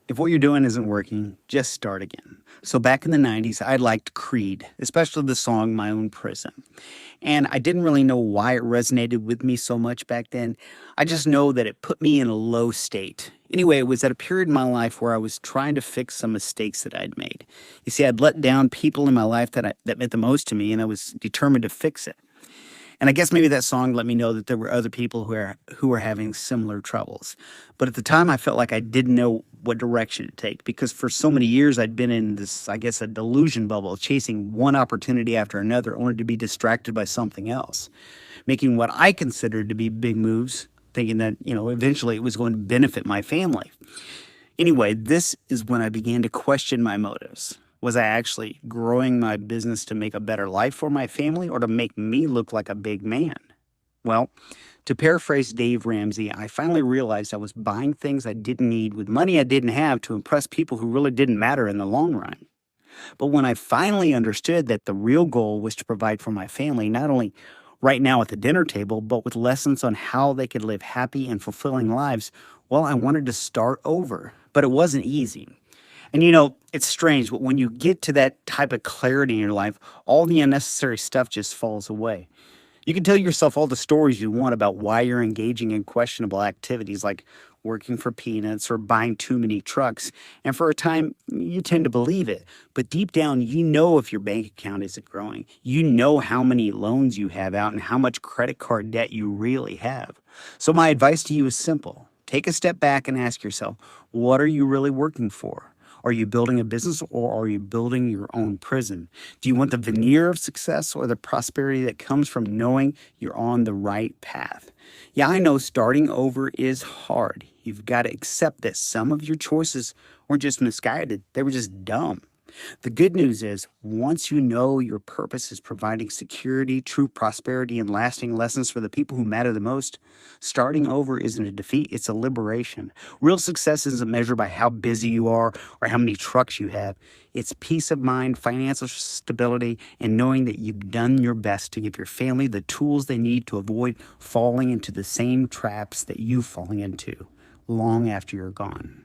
If what you're doing isn't working, just start again. So back in the 90s, I liked Creed, especially the song My Own Prison. And I didn't really know why it resonated with me so much back then. I just know that it put me in a low state. Anyway, it was at a period in my life where I was trying to fix some mistakes that I'd made. You see, I'd let down people in my life that meant the most to me, and I was determined to fix it. And I guess maybe that song let me know that there were other people who were having similar troubles. But at the time, I felt like I didn't know what direction to take because for so many years I'd been in this, I guess, a delusion bubble, chasing one opportunity after another, only to be distracted by something else, making what I considered to be big moves, thinking that eventually it was going to benefit my family. Anyway, this is when I began to question my motives. Was I actually growing my business to make a better life for my family or to make me look like a big man? Well, to paraphrase Dave Ramsey, I finally realized I was buying things I didn't need with money I didn't have to impress people who really didn't matter in the long run. But when I finally understood that the real goal was to provide for my family, not only right now at the dinner table, but with lessons on how they could live happy and fulfilling lives, well, I wanted to start over. But it wasn't easy. And it's strange, but when you get to that type of clarity in your life, all the unnecessary stuff just falls away. You can tell yourself all the stories you want about why you're engaging in questionable activities like working for peanuts or buying too many trucks. And for a time, you tend to believe it. But deep down, you know if your bank account isn't growing. You know how many loans you have out and how much credit card debt you really have. So, my advice to you is simple: take a step back and ask yourself, what are you really working for? Are you building a business or are you building your own prison? Do you want the veneer of success or the prosperity that comes from knowing you're on the right path? Yeah, I know starting over is hard. You've got to accept that some of your choices weren't just misguided, they were just dumb. The good news is, once you know your purpose is providing security, true prosperity, and lasting lessons for the people who matter the most, starting over isn't a defeat, it's a liberation. Real success isn't measured by how busy you are or how many trucks you have. It's peace of mind, financial stability, and knowing that you've done your best to give your family the tools they need to avoid falling into the same traps that you've fallen into long after you're gone.